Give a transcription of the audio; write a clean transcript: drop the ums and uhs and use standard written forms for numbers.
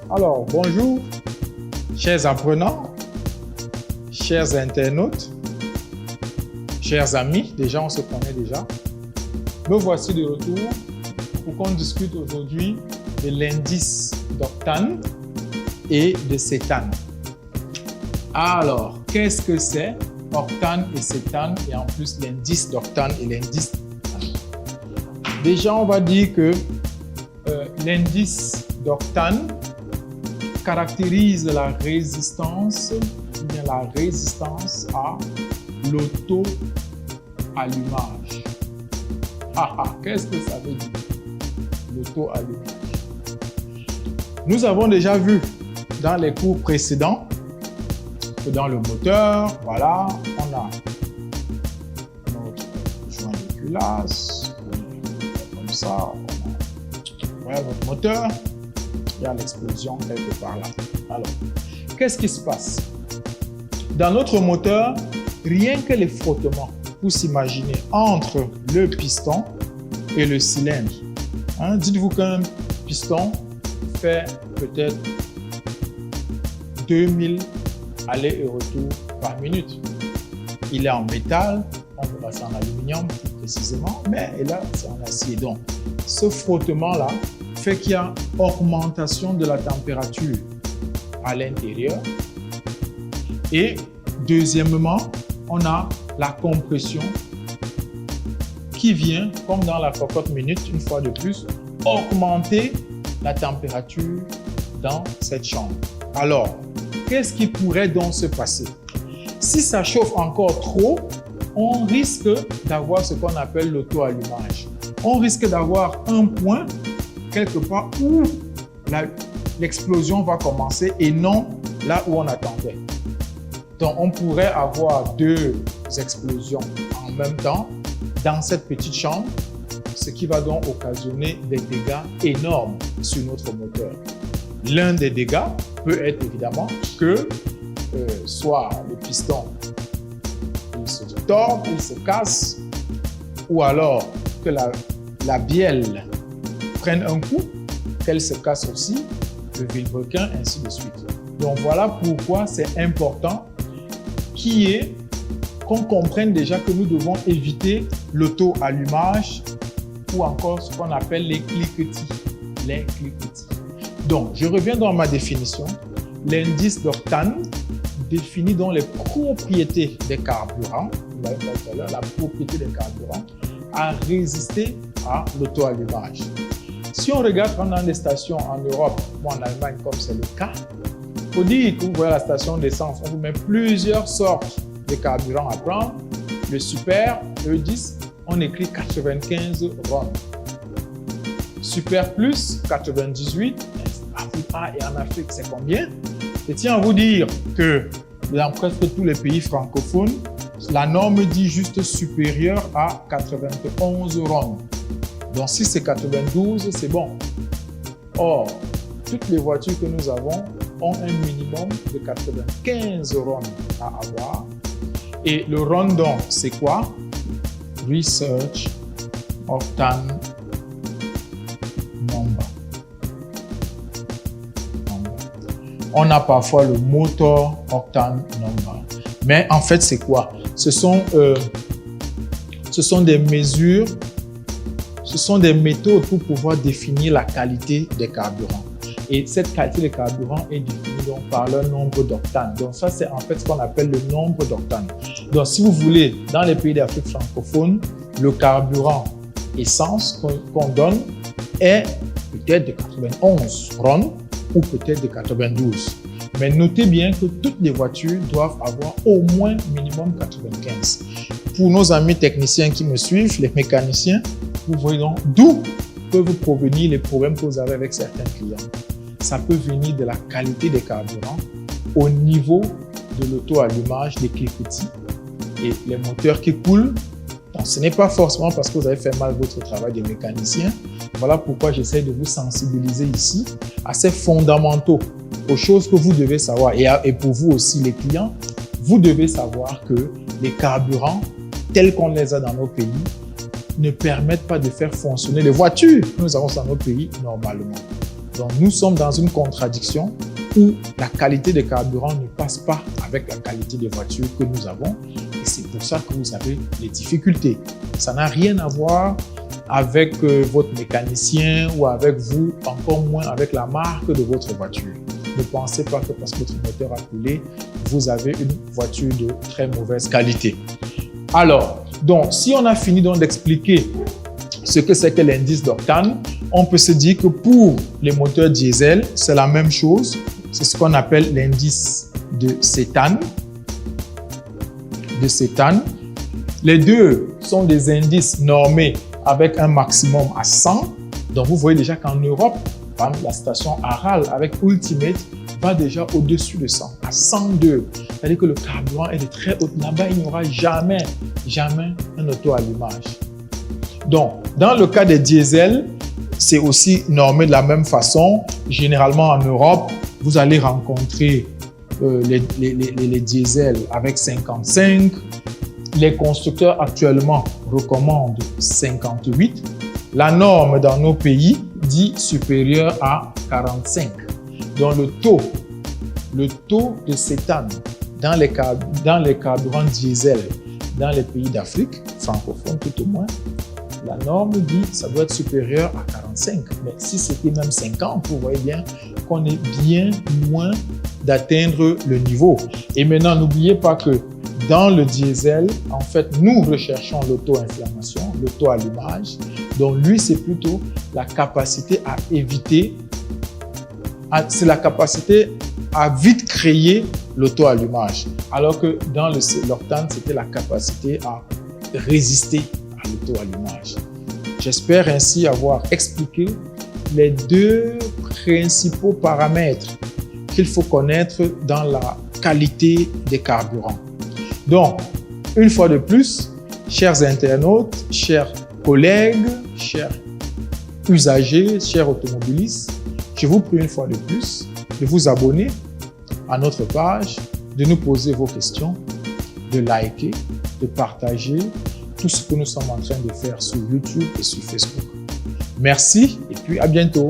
Alors, bonjour, chers apprenants, chers internautes, chers amis, déjà on se connaît déjà. Me voici de retour pour qu'on discute aujourd'hui de l'indice d'octane et de cétane. Alors, qu'est-ce que c'est octane et cétane et en plus l'indice d'octane et l'indice cétane? Déjà, on va dire que l'indice d'octane caractérise la résistance à l'auto-allumage. Qu'est-ce que ça veut dire, l'auto-allumage? Nous avons déjà vu dans les cours précédents que dans le moteur, voilà, on a notre joint de culasse, comme ça, voilà notre moteur. Il y a l'explosion quelque part là. Alors, qu'est-ce qui se passe? Dans notre moteur, rien que les frottements, vous s'imaginer entre le piston et le cylindre. Dites-vous qu'un piston fait peut-être 2000 allers et retours par minute. Il est en métal, on peut passer en aluminium plus précisément, mais là, c'est en acier. Donc, ce frottement-là fait qu'il y a augmentation de la température à l'intérieur. Et deuxièmement, on a la compression qui vient, comme dans la cocotte minute, une fois de plus, augmenter la température dans cette chambre. Alors, qu'est-ce qui pourrait donc se passer? Si ça chauffe encore trop, on risque d'avoir ce qu'on appelle l'auto-allumage. On risque d'avoir un point quelque part où l'explosion va commencer et non là où on attendait. Donc, on pourrait avoir deux explosions en même temps dans cette petite chambre, ce qui va donc occasionner des dégâts énormes sur notre moteur. L'un des dégâts peut être évidemment que soit le piston il se tord, il se casse, ou alors que la bielle prenne un coup, qu'elle se casse aussi, le vilebrequin, ainsi de suite. Donc voilà pourquoi c'est important qu'on comprenne déjà que nous devons éviter l'auto-allumage ou encore ce qu'on appelle les cliquetis. Donc, je reviens dans ma définition. L'indice d'octane définit donc les propriétés des carburants, vous l'avez dit tout à l'heure, la propriété des carburants à résister à l'auto-allumage. Si on regarde dans les stations en Europe ou en Allemagne, comme c'est le cas, il faut dire que vous voyez la station d'essence, on vous met plusieurs sortes de carburants à prendre. Le super E10, on écrit 95 RON. Super plus, 98. Et en Afrique, c'est combien? Je tiens à vous dire que dans presque tous les pays francophones, la norme dit juste supérieur à 91 RON. Donc, si c'est 92, c'est bon. Or, toutes les voitures que nous avons ont un minimum de 95 RON à avoir. Et le RON, donc, c'est quoi? Research Octane Number. On a parfois le Motor Octane Number. Mais en fait, c'est quoi? Ce sont des mesures, ce sont des méthodes pour pouvoir définir la qualité des carburants. Et cette qualité des carburants est définie donc par leur nombre d'octane. Donc ça, c'est en fait ce qu'on appelle le nombre d'octane. Donc si vous voulez, dans les pays d'Afrique francophone, le carburant essence qu'on donne est peut-être de 91 RON ou peut-être de 92. Mais notez bien que toutes les voitures doivent avoir au moins minimum 95. Pour nos amis techniciens qui me suivent, les mécaniciens, vous voyez donc d'où peuvent provenir les problèmes que vous avez avec certains clients. Ça peut venir de la qualité des carburants, au niveau de l'auto-allumage des cliquetis et les moteurs qui coulent. Donc, ce n'est pas forcément parce que vous avez fait mal votre travail de mécanicien. Voilà pourquoi j'essaie de vous sensibiliser ici à ces fondamentaux, aux choses que vous devez savoir. Et pour vous aussi, les clients, vous devez savoir que les carburants, tels qu'on les a dans nos pays, ne permettent pas de faire fonctionner les voitures que nous avons dans nos pays normalement. Donc, nous sommes dans une contradiction où la qualité des carburants ne passe pas avec la qualité des voitures que nous avons. Et c'est pour ça que vous avez les difficultés. Ça n'a rien à voir avec votre mécanicien ou avec vous, encore moins avec la marque de votre voiture. Ne pensez pas que parce que votre moteur a coulé, vous avez une voiture de très mauvaise qualité. Alors, donc, si on a fini d'expliquer ce que c'est que l'indice d'octane, on peut se dire que pour les moteurs diesel, c'est la même chose. C'est ce qu'on appelle l'indice de cétane. Les deux sont des indices normés avec un maximum à 100. Donc, vous voyez déjà qu'en Europe, par exemple, la station Aral avec Ultimate va déjà au-dessus de 100, à 102. C'est-à-dire que le carburant est de très haut. Là-bas, il n'y aura jamais un auto-allumage. Donc, dans le cas des diesels, c'est aussi normé de la même façon. Généralement, en Europe, vous allez rencontrer les diesels avec 55. Les constructeurs actuellement recommandent 58. La norme dans nos pays dit supérieur à 45. Donc le taux de cétane dans les carburants diesel dans les pays d'Afrique, francophones tout au moins, la norme dit que ça doit être supérieur à 45. Mais si c'était même 50, vous voyez bien qu'on est bien loin d'atteindre le niveau. Et maintenant, n'oubliez pas que dans le diesel, en fait, nous recherchons l'auto-inflammation, l'auto-allumage. Donc, lui, c'est plutôt la capacité à éviter, c'est la capacité à vite créer l'auto-allumage. Alors que dans l'octane, c'était la capacité à résister à l'auto-allumage. J'espère ainsi avoir expliqué les deux principaux paramètres qu'il faut connaître dans la qualité des carburants. Donc, une fois de plus, chers internautes, chers collègues, chers usagers, chers automobilistes, je vous prie une fois de plus de vous abonner à notre page, de nous poser vos questions, de liker, de partager tout ce que nous sommes en train de faire sur YouTube et sur Facebook. Merci et puis à bientôt.